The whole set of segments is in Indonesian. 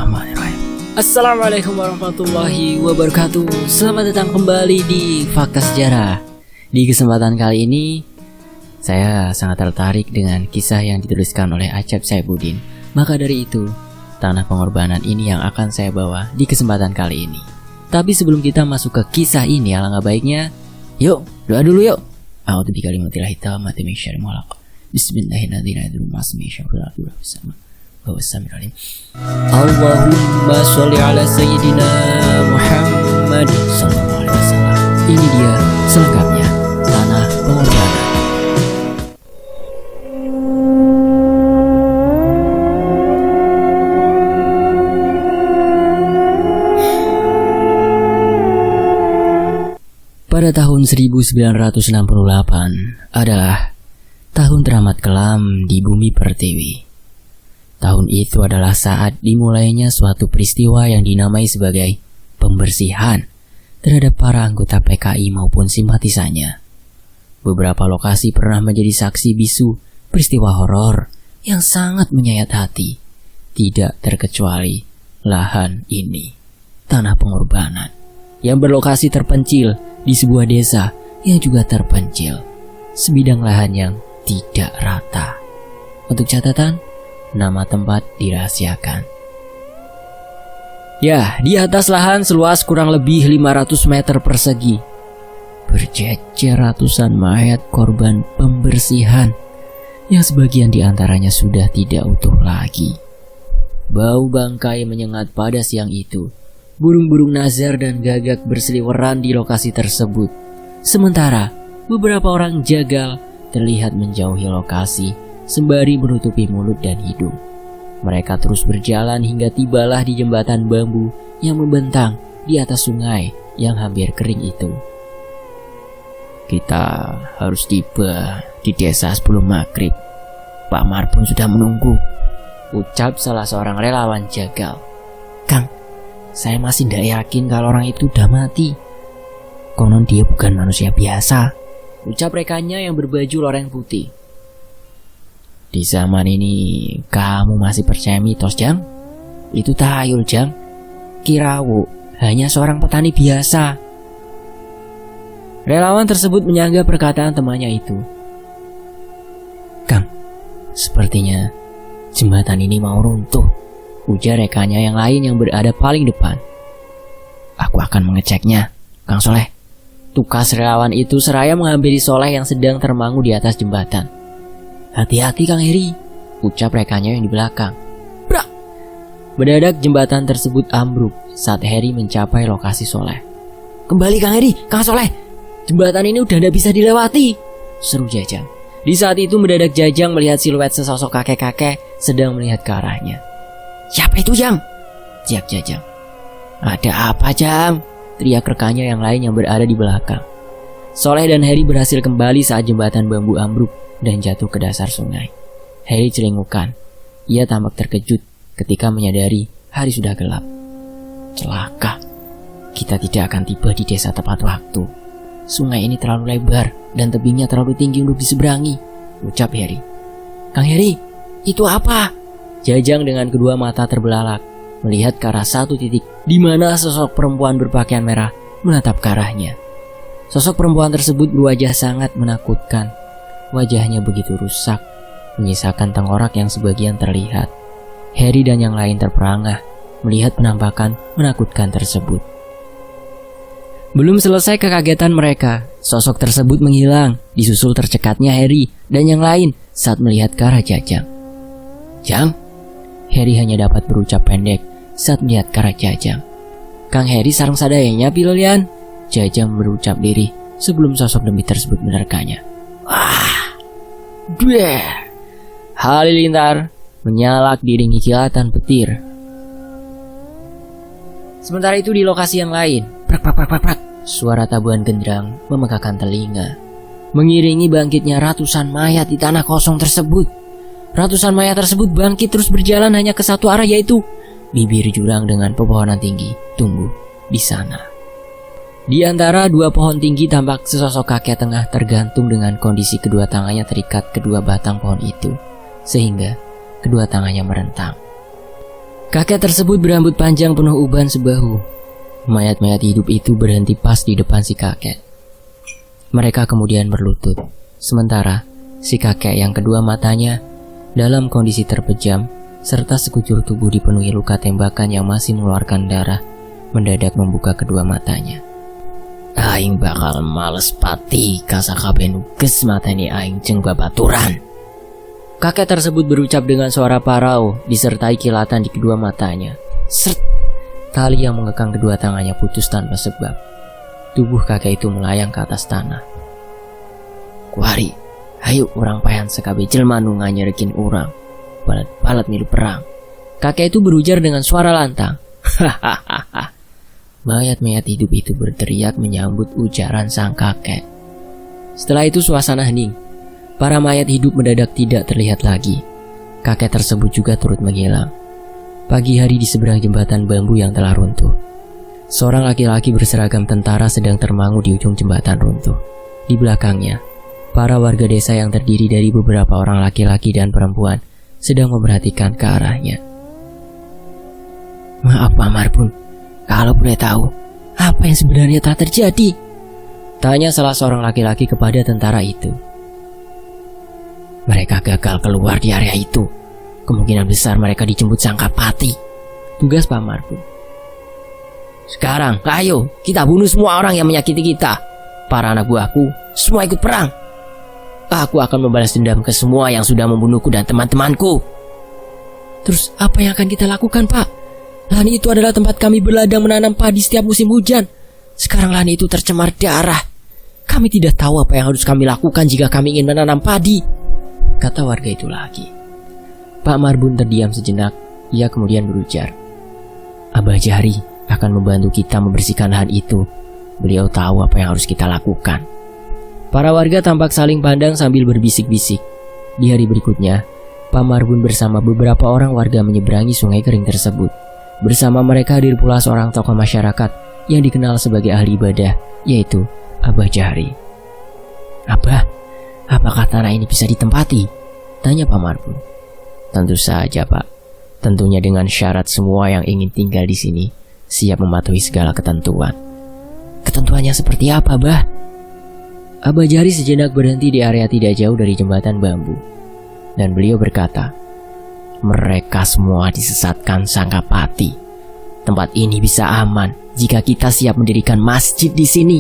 Bismillahirrahmanirrahim. Assalamualaikum warahmatullahi wabarakatuh. Selamat datang kembali di Fakta Sejarah. Di kesempatan kali ini saya sangat tertarik dengan kisah yang dituliskan oleh Acep Saifuddin. Maka dari itu, tanah pengorbanan ini yang akan saya bawa di kesempatan kali ini. Tapi sebelum kita masuk ke kisah ini, alangkah baiknya yuk doa dulu yuk. A'udzu bikalimatillahi tammati min syarri ma khalaq. Bismillahirrahmanirrahim. Allahumma sholli ala sayyidina Muhammad sallallahu alaihi wasallam. Ini dia selengkapnya tanah pengorbanan. Pada tahun 1968 adalah tahun teramat kelam di bumi pertiwi. Tahun itu adalah saat dimulainya suatu peristiwa yang dinamai sebagai pembersihan terhadap para anggota PKI maupun simpatisannya. Beberapa lokasi pernah menjadi saksi bisu peristiwa horor yang sangat menyayat hati. Tidak terkecuali lahan ini, tanah pengorbanan, yang berlokasi terpencil di sebuah desa yang juga terpencil, sebidang lahan yang tidak rata. Untuk catatan, nama tempat dirahasiakan. Ya, di atas lahan seluas kurang lebih 500 meter persegi, berjejer ratusan mayat korban pembersihan yang sebagian diantaranya sudah tidak utuh lagi. Bau bangkai menyengat pada siang itu. Burung-burung nazar dan gagak berseliweran di lokasi tersebut. Sementara beberapa orang jagal terlihat menjauhi lokasi sembari menutupi mulut dan hidung. Mereka terus berjalan hingga tibalah di jembatan bambu yang membentang di atas sungai yang hampir kering itu. Kita harus tiba di desa sebelum maghrib. Pak Mar pun sudah menunggu, ucap salah seorang relawan jagal. Kang, saya masih tidak yakin kalau orang itu udah mati. Konon dia bukan manusia biasa, ucap rekannya yang berbaju loreng putih. Di zaman ini kamu masih percaya mitos, Jang? Itu tahayul, Jang. Kirawu hanya seorang petani biasa. Relawan tersebut menyanggah perkataan temannya itu. Kang, sepertinya jembatan ini mau runtuh, ujar rekannya yang lain yang berada paling depan. Aku akan mengeceknya, Kang Soleh. Tukas relawan itu seraya menghampiri Soleh yang sedang termangu di atas jembatan. Hati-hati Kang Heri, ucap rekannya yang di belakang. Brak! Mendadak jembatan tersebut ambruk saat Heri mencapai lokasi Soleh. Kembali Kang Heri, Kang Soleh, jembatan ini udah tidak bisa dilewati, seru Jajang. Di saat itu mendadak Jajang melihat siluet sesosok kakek-kakek sedang melihat ke arahnya. Siapa itu, Jang? Teriak Jajang. Ada apa, Jang? Teriak rekannya yang lain yang berada di belakang. Soleh dan Heri berhasil kembali saat jembatan bambu ambruk dan jatuh ke dasar sungai. Heri celingukan. Ia tampak terkejut ketika menyadari hari sudah gelap. Celaka, kita tidak akan tiba di desa tepat waktu. Sungai ini terlalu lebar dan tebingnya terlalu tinggi untuk diseberangi, ucap Heri. Kang Heri, itu apa? Jajang dengan kedua mata terbelalak melihat ke arah satu titik di mana sosok perempuan berpakaian merah menatap ke arahnya. Sosok perempuan tersebut berwajah sangat menakutkan. Wajahnya begitu rusak, menyisakan tengkorak yang sebagian terlihat. Heri dan yang lain terperangah melihat penampakan menakutkan tersebut. Belum selesai kekagetan mereka, sosok tersebut menghilang, disusul tercekatnya Heri dan yang lain saat melihat ke arah Jajang. Jang? Heri hanya dapat berucap pendek saat melihat ke arah Jajang. Kang Heri sarung sadayanya pilolian, Jajang berucap lirih sebelum sosok demi tersebut menerkanya. Wah, deh. Halilintar menyalak diiringi kilatan petir. Sementara itu di lokasi yang lain, prak prak prak prak prak, suara tabuhan genderang memekakan telinga, mengiringi bangkitnya ratusan mayat di tanah kosong tersebut. Ratusan mayat tersebut bangkit terus berjalan hanya ke satu arah, yaitu bibir jurang dengan pepohonan tinggi tumbuh di sana. Di antara dua pohon tinggi tampak sesosok kakek tengah tergantung dengan kondisi kedua tangannya terikat kedua batang pohon itu, sehingga kedua tangannya merentang. Kakek tersebut berambut panjang penuh uban sebahu. Mayat-mayat hidup itu berhenti pas di depan si kakek. Mereka kemudian berlutut. Sementara si kakek yang kedua matanya dalam kondisi terpejam serta sekujur tubuh dipenuhi luka tembakan yang masih mengeluarkan darah mendadak membuka kedua matanya. Aing bakal males pati kasakabe nuges mateni aing jeung babaturan. Kakek tersebut berucap dengan suara parau disertai kilatan di kedua matanya. Sert! Tali yang mengekang kedua tangannya putus tanpa sebab. Tubuh kakek itu melayang ke atas tanah. Kuari, hayu urang payan sakabe jelma nu nganyerekin urang. Balat-balat milu perang. Kakek itu berujar dengan suara lantang. Hahaha. Mayat-mayat hidup itu berteriak menyambut ujaran sang kakek. Setelah itu suasana hening. Para mayat hidup mendadak tidak terlihat lagi. Kakek tersebut juga turut menghilang. Pagi hari di seberang jembatan bambu yang telah runtuh. Seorang laki-laki berseragam tentara sedang termangu di ujung jembatan runtuh. Di belakangnya, para warga desa yang terdiri dari beberapa orang laki-laki dan perempuan sedang memperhatikan ke arahnya. Maaf Pak Marbun, kalau boleh tahu, apa yang sebenarnya telah terjadi? Tanya salah seorang laki-laki kepada tentara itu. Mereka gagal keluar di area itu. Kemungkinan besar mereka dijemput Sangkapati. Tugas Pak Marbun. Sekarang, ayo kita bunuh semua orang yang menyakiti kita. Para anak buahku, semua ikut perang. Aku akan membalas dendam ke semua yang sudah membunuhku dan teman-temanku. Terus apa yang akan kita lakukan, Pak? Lahan itu adalah tempat kami berladang menanam padi setiap musim hujan. Sekarang lahan itu tercemar darah. Kami tidak tahu apa yang harus kami lakukan jika kami ingin menanam padi, kata warga itu lagi. Pak Marbun terdiam sejenak. Ia kemudian berujar, Abah Jahri akan membantu kita membersihkan lahan itu. Beliau tahu apa yang harus kita lakukan. Para warga tampak saling pandang sambil berbisik-bisik. Di hari berikutnya, Pak Marbun bersama beberapa orang warga menyeberangi sungai kering tersebut. Bersama mereka hadir pula seorang tokoh masyarakat yang dikenal sebagai ahli ibadah, yaitu Abah Jahri. Abah, apakah tanah ini bisa ditempati? Tanya Pak Marbun. Tentu saja Pak. Tentunya dengan syarat semua yang ingin tinggal di sini siap mematuhi segala ketentuan. Ketentuannya seperti apa, Bah? Abah Jahri sejenak berhenti di area tidak jauh dari jembatan bambu. Dan beliau berkata, mereka semua disesatkan Sangkapati. Tempat ini bisa aman jika kita siap mendirikan masjid di sini.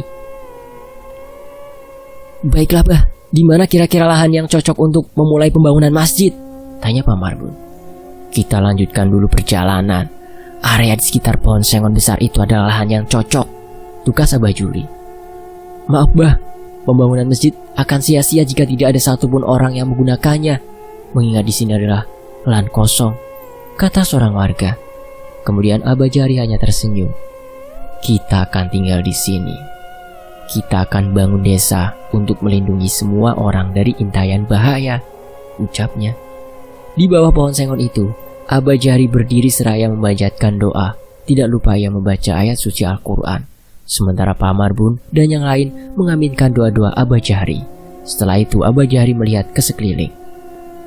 Baiklah, Bah. Di mana kira-kira lahan yang cocok untuk memulai pembangunan masjid? Tanya Pak Marbun. Kita lanjutkan dulu perjalanan. Area di sekitar pohon sengon besar itu adalah lahan yang cocok, tugas Abah Juli. Maaf Bah, pembangunan masjid akan sia-sia jika tidak ada satupun orang yang menggunakannya. Mengingat di sini adalah lahan kosong, kata seorang warga. Kemudian Abah Jahri hanya tersenyum. Kita akan tinggal di sini. Kita akan bangun desa untuk melindungi semua orang dari intayan bahaya, ucapnya. Di bawah pohon sengon itu, Abah Jahri berdiri seraya memanjatkan doa. Tidak lupa ia membaca ayat suci Al-Quran. Sementara Pak Marbun dan yang lain mengaminkan doa-doa Abah Jahri. Setelah itu Abah Jahri melihat ke sekeliling.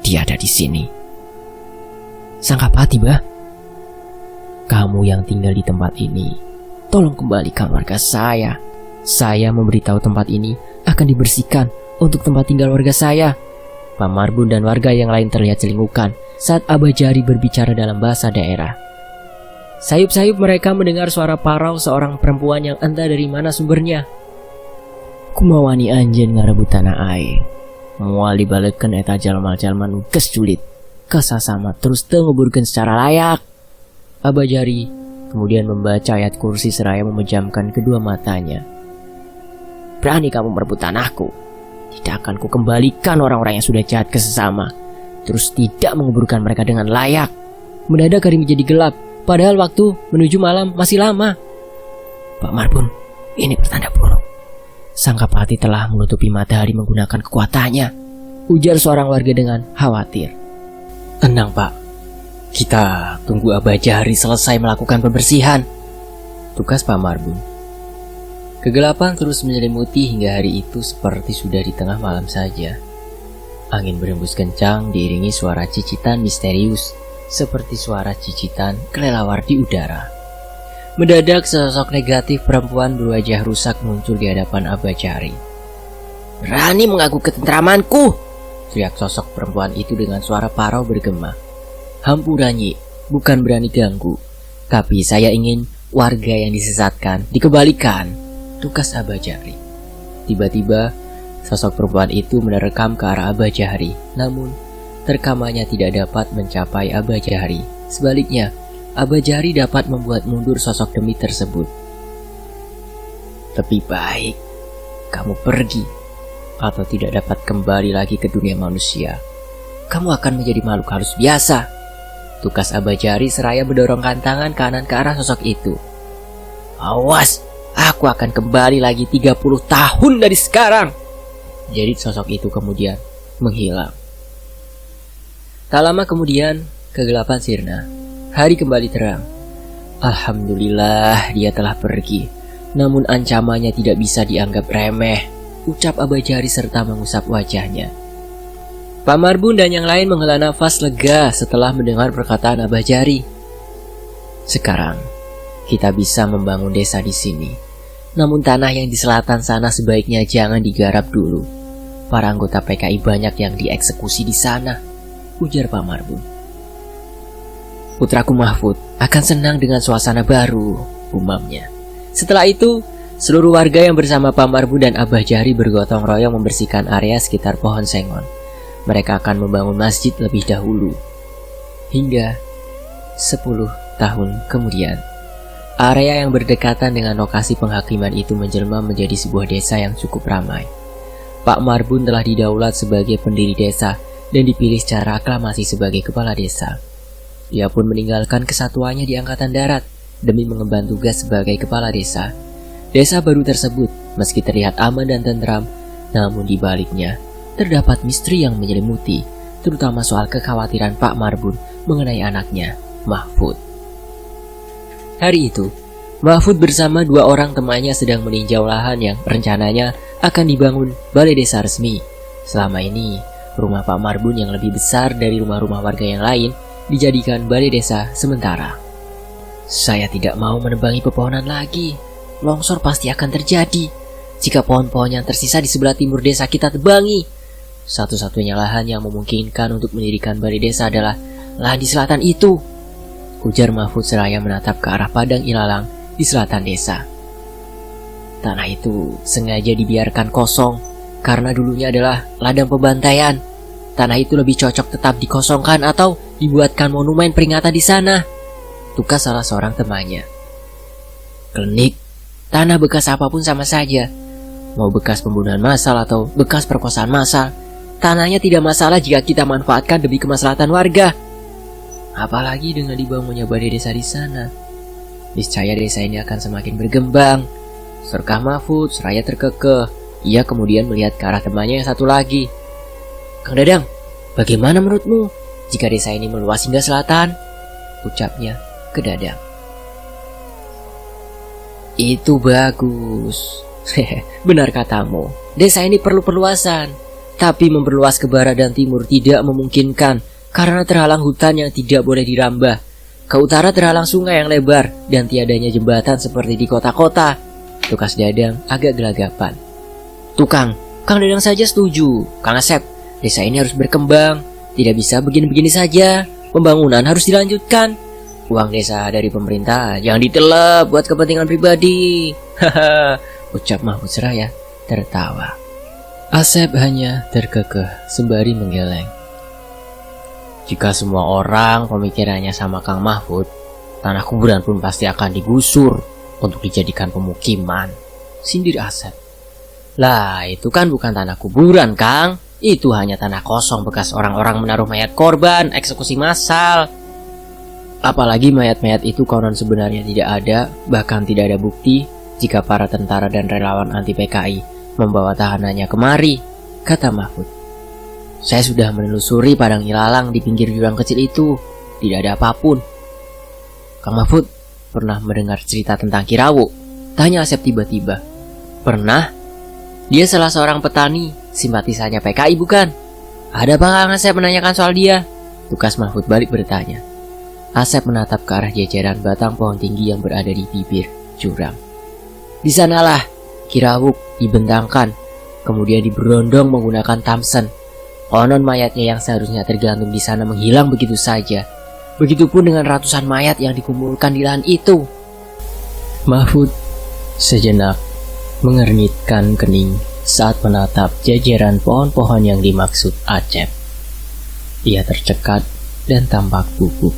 Dia ada di sini. Sangkapati, Bah. Kamu yang tinggal di tempat ini, tolong kembalikan warga saya. Saya memberitahu tempat ini akan dibersihkan untuk tempat tinggal warga saya. Pak Marbun dan warga yang lain terlihat celingukan saat Abah Jahri berbicara dalam bahasa daerah. Sayup-sayup mereka mendengar suara parau seorang perempuan yang entah dari mana sumbernya. Kumawani anjeun ngarebut tanah aing. Moal dibalekeun eta jalma-jalma nu geus culit. Kasasama terus teu nguburkeun secara layak. Abah Jahri kemudian membaca ayat kursi seraya memejamkan kedua matanya. Berani kamu merebut tanahku? Tidak akan kukembalikan orang-orang yang sudah jahat ke sesama. Terus tidak menguburkan mereka dengan layak. Mendadak hari menjadi gelap, padahal waktu menuju malam masih lama. Pak Marbun, ini pertanda buruk. Sangkapati telah menutupi matahari menggunakan kekuatannya, ujar seorang warga dengan khawatir. Tenang Pak, kita tunggu Abah Jahri selesai melakukan pembersihan, tugas Pak Marbun. Kegelapan terus menyelimuti hingga hari itu seperti sudah di tengah malam saja. Angin berembus kencang diiringi suara cicitan misterius seperti suara cicitan kelelawar di udara. Mendadak sosok negatif perempuan berwajah rusak muncul di hadapan Abah Jahri. "Berani mengganggu ketentramanku!" teriak sosok perempuan itu dengan suara parau bergema. "Hampura Nyi, bukan berani ganggu, tapi saya ingin warga yang disesatkan dikembalikan," tukas Abah Jahri. Tiba-tiba sosok perempuan itu menerkam ke arah Abah Jahri, namun terkamannya tidak dapat mencapai Abah Jahri. Sebaliknya, Abah Jahri dapat membuat mundur sosok demi tersebut. "Lebih baik kamu pergi atau tidak dapat kembali lagi ke dunia manusia. Kamu akan menjadi makhluk halus biasa," tukas Abah Jahri seraya mendorongkan tangan kanan ke arah sosok itu. "Awas, aku akan kembali lagi 30 tahun dari sekarang," jerit sosok itu kemudian menghilang. Tak lama kemudian, kegelapan sirna. Hari kembali terang. "Alhamdulillah dia telah pergi. Namun ancamannya tidak bisa dianggap remeh," ucap Abah Jahri serta mengusap wajahnya. Pak Marbun dan yang lain menghela nafas lega setelah mendengar perkataan Abah Jahri. "Sekarang, kita bisa membangun desa di sini. Namun tanah yang di selatan sana sebaiknya jangan digarap dulu. Para anggota PKI banyak yang dieksekusi di sana," ujar Pak Marbun. "Putraku Mahfud akan senang dengan suasana baru," umamnya. Setelah itu, seluruh warga yang bersama Pak Marbun dan Abah Jahri bergotong royong membersihkan area sekitar pohon sengon. Mereka akan membangun masjid lebih dahulu. Hingga 10 tahun kemudian, area yang berdekatan dengan lokasi penghakiman itu menjelma menjadi sebuah desa yang cukup ramai. Pak Marbun telah didaulat sebagai pendiri desa dan dipilih secara aklamasi sebagai kepala desa. Ia pun meninggalkan kesatuannya di Angkatan Darat demi mengemban tugas sebagai kepala desa. Desa baru tersebut meski terlihat aman dan tentram, namun di baliknya terdapat misteri yang menyelimuti, terutama soal kekhawatiran Pak Marbun mengenai anaknya, Mahfud. Hari itu, Mahfud bersama 2 orang temannya sedang meninjau lahan yang rencananya akan dibangun balai desa resmi. Selama ini, rumah Pak Marbun yang lebih besar dari rumah-rumah warga yang lain dijadikan balai desa sementara. "Saya tidak mau menebangi pepohonan lagi. Longsor pasti akan terjadi jika pohon-pohon yang tersisa di sebelah timur desa kita tebangi. Satu-satunya lahan yang memungkinkan untuk mendirikan balai desa adalah lahan di selatan itu," ujar Mahfud seraya menatap ke arah padang ilalang di selatan desa. "Tanah itu sengaja dibiarkan kosong karena dulunya adalah ladang pembantaian. Tanah itu lebih cocok tetap dikosongkan atau dibuatkan monumen peringatan di sana," tukas salah seorang temannya. "Klinik, tanah bekas apapun sama saja. Mau bekas pembunuhan massal atau bekas perkosaan massal, tanahnya tidak masalah jika kita manfaatkan demi kemaslahatan warga. Apalagi dengan dibangunnya balai desa di sana. Niscaya desa ini akan semakin berkembang," serkah Mahfud seraya terkekeh. Ia kemudian melihat ke arah temannya yang satu lagi. "Kang Dadang, bagaimana menurutmu jika desa ini meluas hingga selatan?" ucapnya ke Dadang. "Itu bagus. Benar katamu, desa ini perlu perluasan. Tapi memperluas ke barat dan timur tidak memungkinkan karena terhalang hutan yang tidak boleh dirambah. Ke utara terhalang sungai yang lebar dan tiadanya jembatan seperti di kota-kota," tukas Dadang agak gelagapan. Kang Dadang saja setuju. Kang Asep, desa ini harus berkembang. Tidak bisa begini-begini saja. Pembangunan harus dilanjutkan. Uang desa dari pemerintah jangan ditelep buat kepentingan pribadi. Haha, ucap Mahfud seraya tertawa. Asep hanya terkekeh sembari menggeleng. Jika semua orang pemikirannya sama Kang Mahfud, tanah kuburan pun pasti akan digusur untuk dijadikan pemukiman, sindir Asep. Lah, itu kan bukan tanah kuburan, Kang. Itu hanya tanah kosong bekas orang-orang menaruh mayat korban eksekusi massal. Apalagi mayat-mayat itu konon sebenarnya tidak ada, bahkan tidak ada bukti jika para tentara dan relawan anti PKI membawa tahanannya kemari, kata Mahfud. Saya sudah menelusuri padang ilalang di pinggir jurang kecil itu, tidak ada apapun. Kang Mahfud pernah mendengar cerita tentang Kirawo? Tanya Asep tiba-tiba. Pernah? Dia salah seorang petani, simpatisannya PKI bukan? Ada apa Kang Asep menanyakan soal dia? Tukas Mahfud balik bertanya. Asep menatap ke arah jajaran batang pohon tinggi yang berada di bibir jurang. Di sanalah Kirawuk dibentangkan, kemudian diberondong menggunakan Thompson. Konon mayatnya yang seharusnya tergantung di sana menghilang begitu saja. Begitupun dengan ratusan mayat yang dikumpulkan di lahan itu. Mahfud sejenak mengernyitkan kening saat menatap jajaran pohon-pohon yang dimaksud Acep. Ia tercekat dan tampak gugup.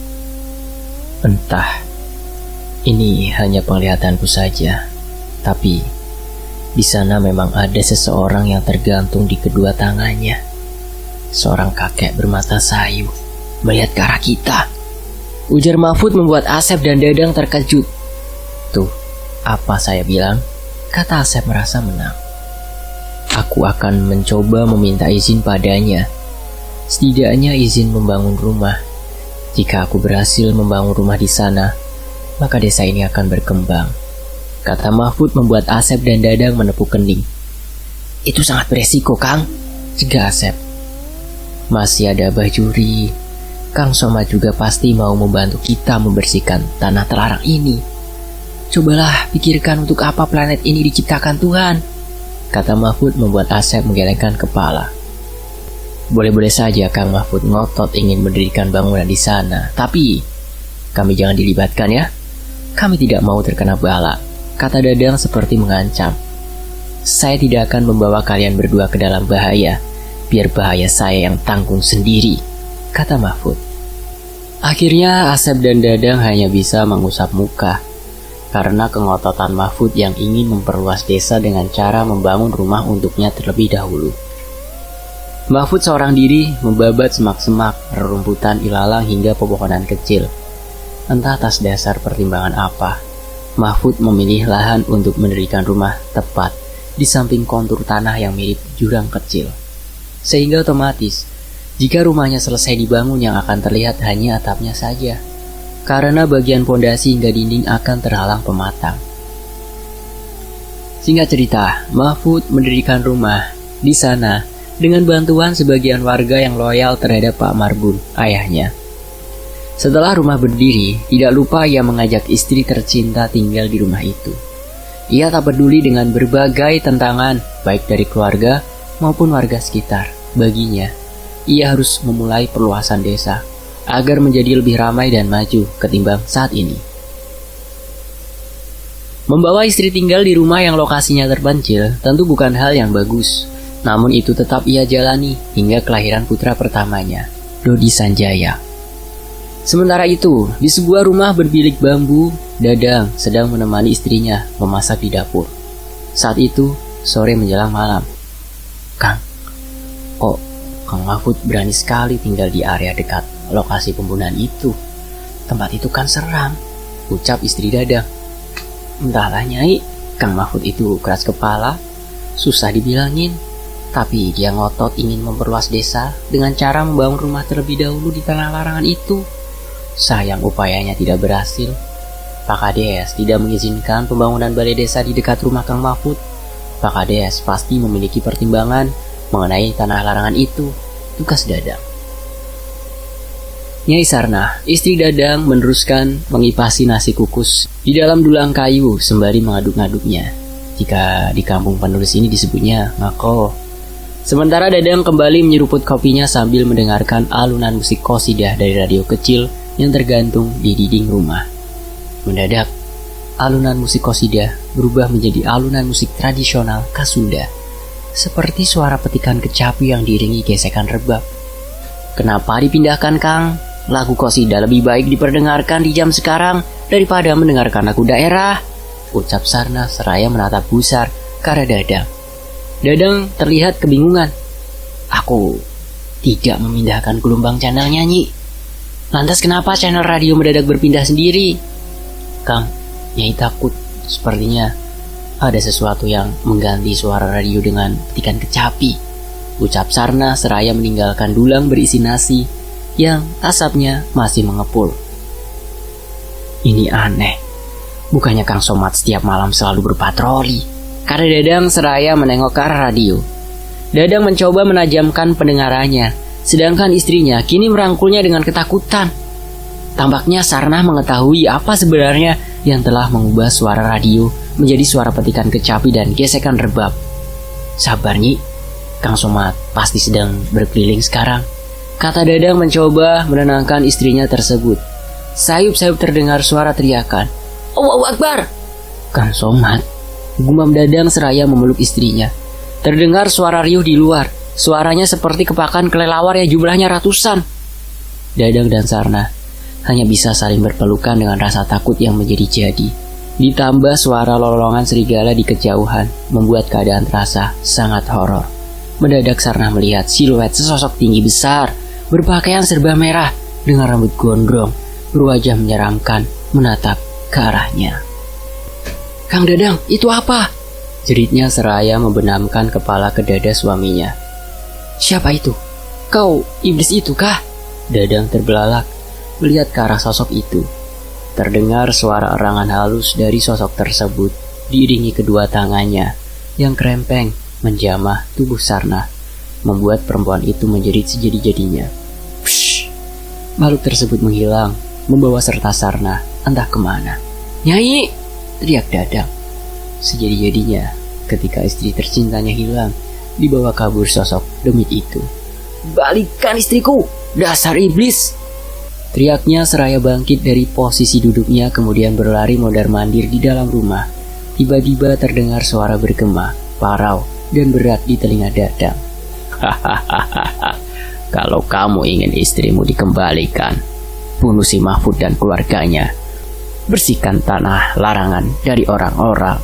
Entah, ini hanya penglihatanku saja, tapi di sana memang ada seseorang yang tergantung di kedua tangannya. Seorang kakek bermata sayu melihat ke arah kita. Ujar Mahfud membuat Asep dan Dadang terkejut. Tuh, apa saya bilang? Kata Asep merasa menang. Aku akan mencoba meminta izin padanya. Setidaknya izin membangun rumah. Jika aku berhasil membangun rumah di sana, maka desa ini akan berkembang. Kata Mahfud membuat Asep dan Dadang menepuk kening. Itu sangat beresiko, Kang, cegah Asep. Masih ada Abah Juri. Kang Somad juga pasti mau membantu kita membersihkan tanah terlarang ini. Cobalah pikirkan untuk apa planet ini diciptakan Tuhan, kata Mahfud membuat Asep menggelengkan kepala. Boleh-boleh saja Kang Mahfud ngotot ingin mendirikan bangunan di sana, tapi kami jangan dilibatkan ya. Kami tidak mau terkena bala, kata Dadang seperti mengancam. Saya tidak akan membawa kalian berdua ke dalam bahaya. Biar bahaya saya yang tanggung sendiri, kata Mahfud. Akhirnya Asep dan Dadang hanya bisa mengusap muka karena kengototan Mahfud yang ingin memperluas desa dengan cara membangun rumah untuknya terlebih dahulu. Mahfud seorang diri membabat semak-semak, rerumputan ilalang hingga pepohonan kecil. Entah atas dasar pertimbangan apa, Mahfud memilih lahan untuk mendirikan rumah tepat di samping kontur tanah yang mirip jurang kecil. Sehingga otomatis, jika rumahnya selesai dibangun yang akan terlihat hanya atapnya saja, karena bagian pondasi hingga dinding akan terhalang pematang. Singkat cerita, Mahfud mendirikan rumah di sana dengan bantuan sebagian warga yang loyal terhadap Pak Marbun, ayahnya. Setelah rumah berdiri, tidak lupa ia mengajak istri tercinta tinggal di rumah itu. Ia tak peduli dengan berbagai tantangan, baik dari keluarga maupun warga sekitar. Baginya, ia harus memulai perluasan desa agar menjadi lebih ramai dan maju ketimbang saat ini. Membawa istri tinggal di rumah yang lokasinya terpencil tentu bukan hal yang bagus. Namun itu tetap ia jalani hingga kelahiran putra pertamanya, Dodi Sanjaya. Sementara itu, di sebuah rumah berbilik bambu, Dadang sedang menemani istrinya memasak di dapur. Saat itu, sore menjelang malam. Kang, kok Kang Mahfud berani sekali tinggal di area dekat lokasi pembunuhan itu? Tempat itu kan seram, ucap istri Dadang. Entahlah Nyai, Kang Mahfud itu keras kepala, susah dibilangin. Tapi dia ngotot ingin memperluas desa dengan cara membangun rumah terlebih dahulu di tanah larangan itu. Sayang upayanya tidak berhasil. Pak Kades tidak mengizinkan pembangunan balai desa di dekat rumah Kang Mahfud. Pak Kades pasti memiliki pertimbangan mengenai tanah larangan itu, tugas Dadang. Nyai Sarna, istri Dadang meneruskan mengipasi nasi kukus di dalam dulang kayu sembari mengaduk-ngaduknya. Jika di kampung penulis ini disebutnya ngako. Sementara Dadang kembali menyeruput kopinya sambil mendengarkan alunan musik qosidah dari radio kecil yang tergantung di dinding rumah. Mendadak, alunan musik qosidah berubah menjadi alunan musik tradisional khas Sunda, seperti suara petikan kecapi yang diiringi gesekan rebab. Kenapa dipindahkan, Kang? Lagu qosidah lebih baik diperdengarkan di jam sekarang daripada mendengarkan lagu daerah, ucap Sarna seraya menatap gusar ke arah Dadang. Dadang terlihat kebingungan. Aku tidak memindahkan gelombang channel nyanyi. Lantas kenapa channel radio mendadak berpindah sendiri? Kang, Nyai takut sepertinya ada sesuatu yang mengganti suara radio dengan petikan kecapi, ucap Sarna seraya meninggalkan dulang berisi nasi yang asapnya masih mengepul. Ini aneh. Bukannya Kang Somad setiap malam selalu berpatroli? Karena Dadang seraya menengok ke arah radio. Dadang mencoba menajamkan pendengarannya, sedangkan istrinya kini merangkulnya dengan ketakutan. Tampaknya Sarnah mengetahui apa sebenarnya yang telah mengubah suara radio menjadi suara petikan kecapi dan gesekan rebab. Sabar Nyi, Kang Somad pasti sedang berkeliling sekarang, kata Dadang mencoba menenangkan istrinya tersebut. Sayup-sayup terdengar suara teriakan, Allahu Akbar! Kang Somad, gumam Dadang seraya memeluk istrinya. Terdengar suara riuh di luar. Suaranya seperti kepakan kelelawar yang jumlahnya ratusan. Dadang dan Sarnah hanya bisa saling berpelukan dengan rasa takut yang menjadi-jadi. Ditambah suara lolongan serigala di kejauhan membuat keadaan terasa sangat horor. Mendadak Sarnah melihat siluet sesosok tinggi besar, berpakaian serba merah, dengan rambut gondrong, berwajah menyeramkan, menatap ke arahnya. Kang Dadang, itu apa? Jeritnya seraya membenamkan kepala ke dada suaminya. Siapa itu? Kau iblis itu kah? Dadang terbelalak melihat ke arah sosok itu. Terdengar suara erangan halus dari sosok tersebut, diiringi kedua tangannya yang krempeng menjamah tubuh Sarnah, membuat perempuan itu menjerit sejadi-jadinya. Psh! Makhluk tersebut menghilang, membawa serta Sarnah entah kemana. Nyai! Teriak Dadang. Sejadi-jadinya ketika istri tercintanya hilang, dibawa kabur sosok demit itu. Balikkan istriku, dasar iblis! Teriaknya seraya bangkit dari posisi duduknya, kemudian berlari mondar-mandir di dalam rumah. Tiba-tiba terdengar suara bergema, parau, dan berat di telinga Dadang. Hahaha, kalau kamu ingin istrimu dikembalikan, bunuh si Mahfud dan keluarganya. Bersihkan tanah larangan dari orang-orang.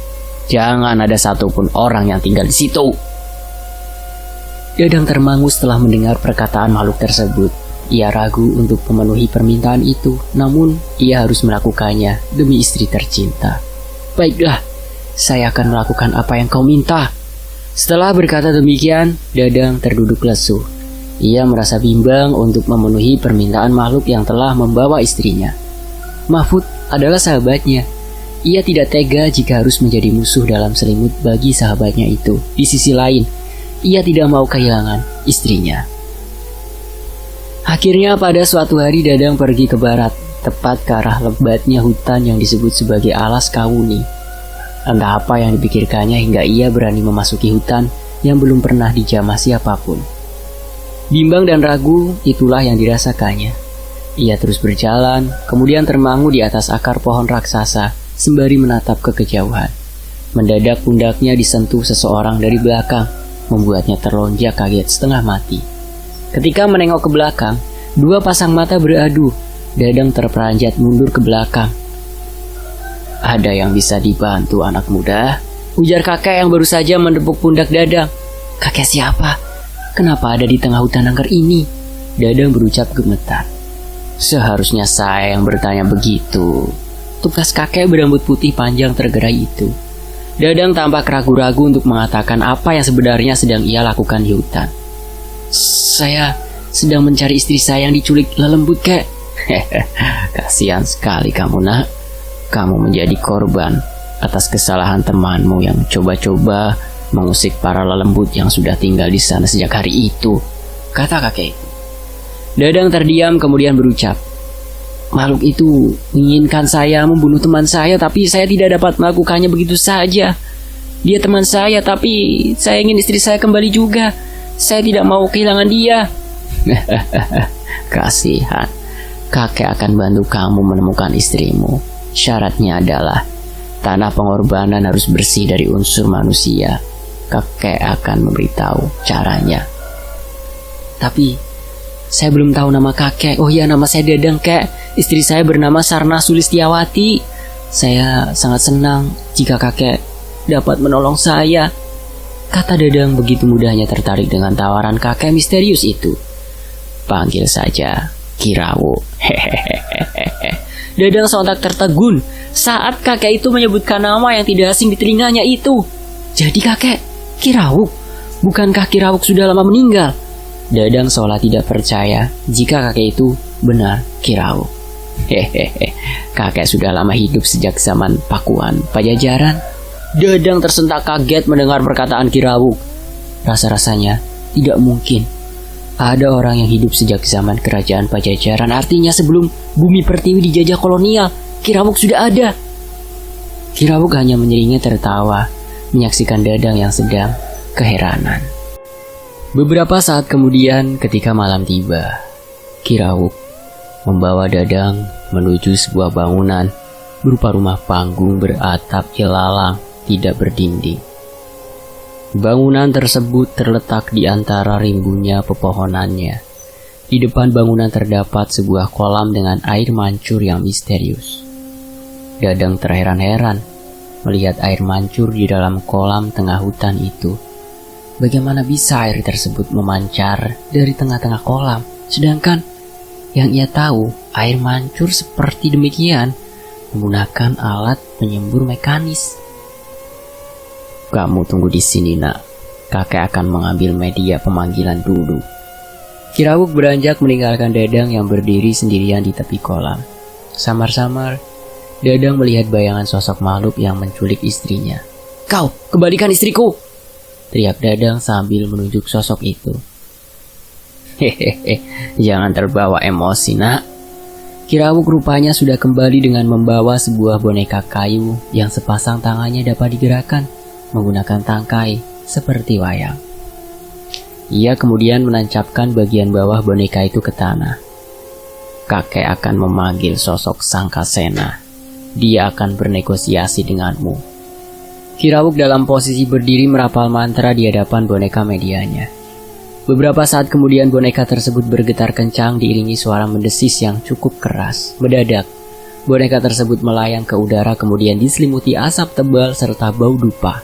Jangan ada satupun orang yang tinggal di situ. Dadang termangu setelah mendengar perkataan makhluk tersebut. Ia ragu untuk memenuhi permintaan itu, namun ia harus melakukannya demi istri tercinta. Baiklah, saya akan melakukan apa yang kau minta. Setelah berkata demikian, Dadang terduduk lesu. Ia merasa bimbang untuk memenuhi permintaan makhluk yang telah membawa istrinya. Mahfud adalah sahabatnya. Ia tidak tega jika harus menjadi musuh dalam selimut bagi sahabatnya itu. Di sisi lain, ia tidak mau kehilangan istrinya. Akhirnya pada suatu hari Dadang pergi ke barat, tepat ke arah lebatnya hutan yang disebut sebagai Alas Kawuni. Entah apa yang dipikirkannya hingga ia berani memasuki hutan yang belum pernah dijamah siapapun. Bimbang dan ragu itulah yang dirasakannya. Ia terus berjalan, kemudian termangu di atas akar pohon raksasa sembari menatap ke kejauhan. Mendadak pundaknya disentuh seseorang dari belakang, membuatnya terlonjak kaget setengah mati. Ketika menengok ke belakang, dua pasang mata beradu. Dadang terperanjat mundur ke belakang. Ada yang bisa dibantu anak muda? Ujar kakek yang baru saja menepuk pundak Dadang. Kakek siapa? Kenapa ada di tengah hutan angker ini? Dadang berucap gemetar. Seharusnya saya yang bertanya begitu. Tukas kakek berambut putih panjang tergerai itu. Dadang tampak ragu-ragu untuk mengatakan apa yang sebenarnya sedang ia lakukan di hutan. Saya sedang mencari istri saya yang diculik lelembut, kek. Kasihan sekali kamu, nak. Kamu menjadi korban atas kesalahan temanmu yang coba-coba mengusik para lelembut yang sudah tinggal di sana sejak hari itu, kata kakek. Dadang terdiam kemudian berucap, makhluk itu menginginkan saya membunuh teman saya, tapi saya tidak dapat melakukannya begitu saja. Dia teman saya, tapi saya ingin istri saya kembali juga. Saya tidak mau kehilangan dia. Kasihan. Kakek akan bantu kamu menemukan istrimu. Syaratnya adalah tanah pengorbanan harus bersih dari unsur manusia. Kakek akan memberitahu caranya. Tapi saya belum tahu nama kakek. Oh ya, nama saya Dadang, kek. Istri saya bernama Sarnah Sulistiawati. Saya sangat senang jika kakek dapat menolong saya, kata Dadang begitu mudahnya tertarik dengan tawaran kakek misterius itu. Panggil saja Kirawu. Hehehe. Dadang sontak tertegun saat kakek itu menyebutkan nama yang tidak asing di telinganya itu. Jadi kakek Kirawuk? Bukankah Kirawuk sudah lama meninggal? Dadang seolah tidak percaya jika kakek itu benar Kirawuk. Hehehe. Kakek sudah lama hidup sejak zaman Pakuan Pajajaran. Dadang tersentak kaget mendengar perkataan Kirawuk. Rasa-rasanya tidak mungkin. Ada orang yang hidup sejak zaman kerajaan Pajajaran, artinya sebelum bumi pertiwi dijajah kolonial, Kirawuk sudah ada. Kirawuk hanya menyeringnya tertawa, menyaksikan Dadang yang sedang keheranan. Beberapa saat kemudian ketika malam tiba, Kirawuk membawa Dadang menuju sebuah bangunan berupa rumah panggung beratap ilalang tidak berdinding. Bangunan tersebut terletak di antara rimbunnya pepohonannya. Di depan bangunan terdapat sebuah kolam dengan air mancur yang misterius. Dadang terheran-heran melihat air mancur di dalam kolam tengah hutan itu. Bagaimana bisa air tersebut memancar dari tengah-tengah kolam, sedangkan yang ia tahu air mancur seperti demikian menggunakan alat penyembur mekanis. Kamu tunggu di sini, nak. Kakek akan mengambil media pemanggilan dulu. Kirawuk beranjak meninggalkan Dadang yang berdiri sendirian di tepi kolam. Samar-samar, Dadang melihat bayangan sosok makhluk yang menculik istrinya. Kau, kembalikan istriku! Teriak Dadang sambil menunjuk sosok itu. Hehehe, jangan terbawa emosi, nak. Kirawuk rupanya sudah kembali dengan membawa sebuah boneka kayu yang sepasang tangannya dapat digerakkan menggunakan tangkai seperti wayang. Ia kemudian menancapkan bagian bawah boneka itu ke tanah. Kakek akan memanggil sosok Sangkasena. Dia akan bernegosiasi denganmu. Kirawuk dalam posisi berdiri merapal mantra di hadapan boneka medianya. Beberapa saat kemudian boneka tersebut bergetar kencang diiringi suara mendesis yang cukup keras. Mendadak, boneka tersebut melayang ke udara kemudian diselimuti asap tebal serta bau dupa.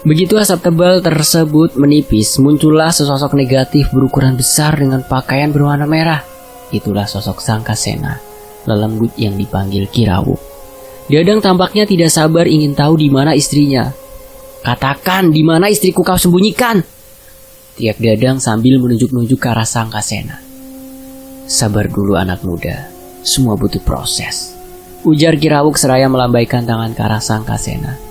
Begitu asap tebal tersebut menipis, muncullah sesosok negatif berukuran besar dengan pakaian berwarna merah. Itulah sosok Sangkasena, lelembut yang dipanggil Kirawuk. Dadang tampaknya tidak sabar ingin tahu di mana istrinya. Katakan, di mana istriku kau sembunyikan? Teriak Dadang sambil menunjuk-nunjuk ke arah Sangkasena. Sabar dulu anak muda, semua butuh proses. Ujar Kirawuk seraya melambaikan tangan ke arah Sangkasena.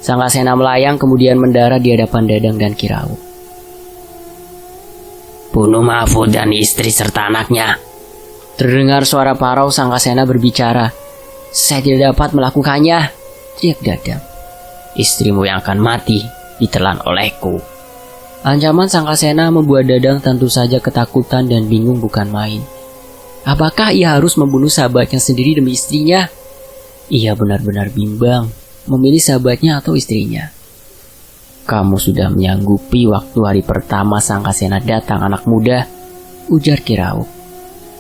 Sangkasena melayang kemudian mendarat di hadapan Dadang dan Kirawuk. Bunuh Mahfud dan istri serta anaknya. Terdengar suara parau Sangkasena berbicara. Saya tidak dapat melakukannya, teriak Dadang. Istrimu yang akan mati ditelan olehku. Ancaman Sangkasena membuat Dadang tentu saja ketakutan dan bingung bukan main. Apakah ia harus membunuh sahabatnya sendiri demi istrinya? Ia benar-benar bimbang memilih sahabatnya atau istrinya. Kamu sudah menyanggupi waktu hari pertama Sangkasena datang anak muda, ujar Kirawuk.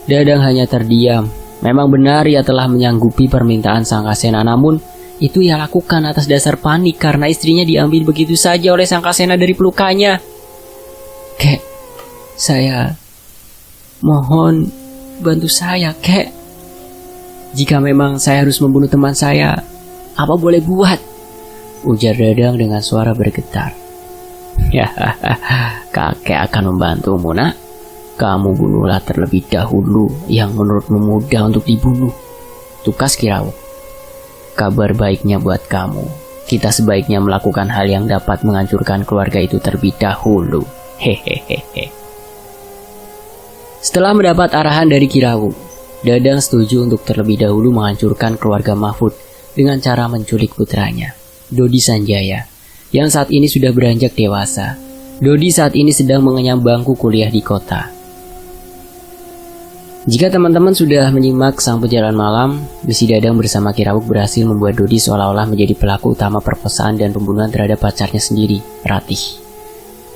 Dadang hanya terdiam. Memang benar ia telah menyanggupi permintaan Sangkasena, namun itu ia lakukan atas dasar panik karena istrinya diambil begitu saja oleh Sangkasena dari pelukannya. Kek, saya mohon bantu saya, Kek. Jika memang saya harus membunuh teman saya, apa boleh buat? Ujar Dadang dengan suara bergetar. Ya, kakek akan membantumu, nak. Kamu bunuhlah terlebih dahulu yang menurutmu mudah untuk dibunuh. Tukas Kirawuk. Kabar baiknya buat kamu. Kita sebaiknya melakukan hal yang dapat menghancurkan keluarga itu terlebih dahulu. Hehehe. Setelah mendapat arahan dari Kirawuk, Dadang setuju untuk terlebih dahulu menghancurkan keluarga Mahfud dengan cara menculik putranya, Dodi Sanjaya, yang saat ini sudah beranjak dewasa. Dodi saat ini sedang mengenyam bangku kuliah di kota. Jika teman-teman sudah menyimak Sang Pejalan Malam, Besi Dadang bersama Kirawuk berhasil membuat Dodi seolah-olah menjadi pelaku utama perkosaan dan pembunuhan terhadap pacarnya sendiri, Ratih.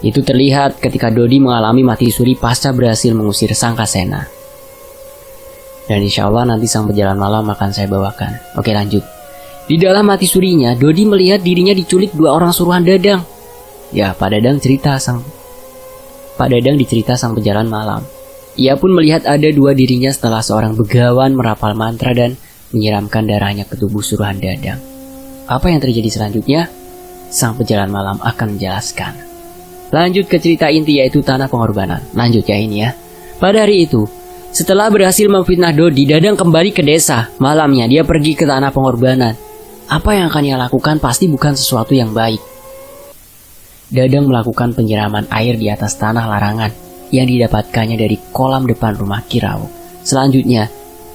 Itu terlihat ketika Dodi mengalami mati suri pasca berhasil mengusir Sangkasena. Dan insya Allah nanti Sang Pejalan Malam akan saya bawakan. Oke, lanjut. Di dalam mati surinya, Dodi melihat dirinya diculik 2 orang suruhan Dadang. Ya, Pak Dadang dicerita Sang Pejalan Malam. Ia pun melihat ada 2 dirinya setelah seorang begawan merapal mantra dan menyiramkan darahnya ke tubuh suruhan Dadang. Apa yang terjadi selanjutnya? Sang Pejalan Malam akan menjelaskan. Lanjut ke cerita inti yaitu Tanah Pengorbanan. Lanjut ya ini ya. Pada hari itu, setelah berhasil memfitnah Dodi, Dadang kembali ke desa. Malamnya dia pergi ke Tanah Pengorbanan. Apa yang akan ia lakukan pasti bukan sesuatu yang baik. Dadang melakukan penyiraman air di atas tanah larangan. yang didapatkannya dari kolam depan rumah Kirao. Selanjutnya,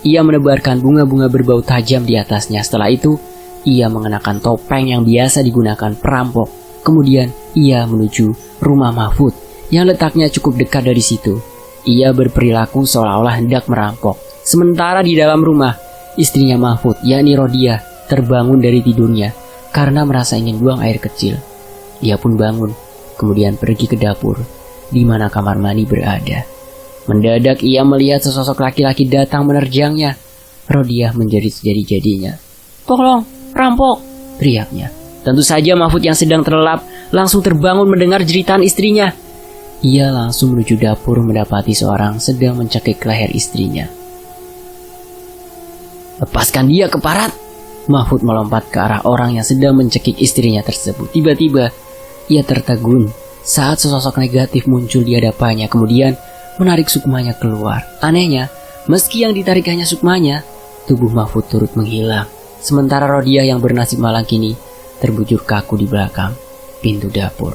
ia menebarkan bunga-bunga berbau tajam di atasnya. Setelah itu, ia mengenakan topeng yang biasa digunakan perampok. Kemudian, ia menuju rumah Mahfud yang letaknya cukup dekat dari situ. Ia berperilaku seolah-olah hendak merampok. Sementara di dalam rumah, istrinya Mahfud, yakni Rodiah, terbangun dari tidurnya karena merasa ingin buang air kecil. Ia pun bangun, kemudian pergi ke dapur, di mana kamar mandi berada. Mendadak ia melihat sesosok laki-laki datang menerjangnya. Rodiah menjerit sejadi-jadinya. "Tolong, rampok!" teriaknya. Tentu saja Mahfud yang sedang terlelap langsung terbangun mendengar jeritan istrinya. Ia langsung menuju dapur mendapati seorang sedang mencekik leher istrinya. "Lepaskan dia, keparat!" Mahfud melompat ke arah orang yang sedang mencekik istrinya tersebut. Tiba-tiba, ia tertegun saat sesosok negatif muncul di hadapannya, kemudian menarik sukmanya keluar. Anehnya, meski yang ditarik hanya sukmanya, tubuh Mahfud turut menghilang. Sementara Rodiah yang bernasib malang kini terbujur kaku di belakang pintu dapur.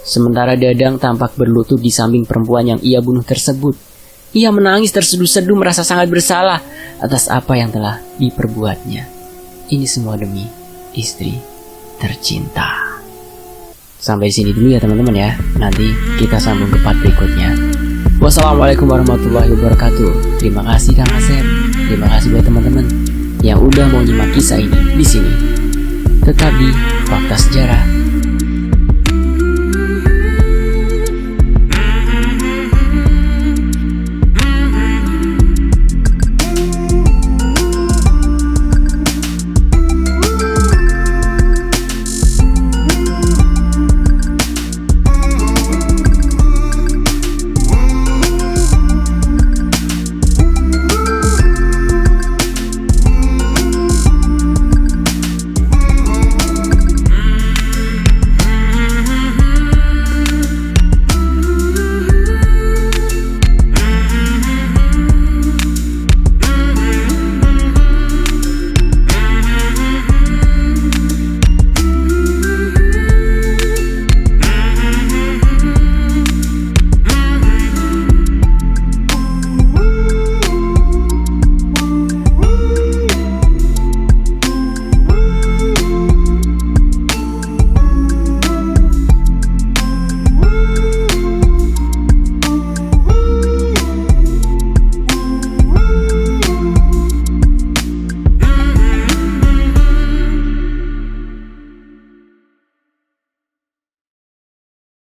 Sementara Dadang tampak berlutut di samping perempuan yang ia bunuh tersebut. Ia menangis terseduh-seduh merasa sangat bersalah atas apa yang telah diperbuatnya. Ini semua demi istri tercinta. Sampai sini dulu ya teman-teman ya. Nanti kita sambung ke part berikutnya. Wassalamualaikum warahmatullahi wabarakatuh. Terima kasih Kang Asep. Terima kasih buat teman-teman yang udah mau nyimak kisah ini di sini. Tetap di Fakta Sejarah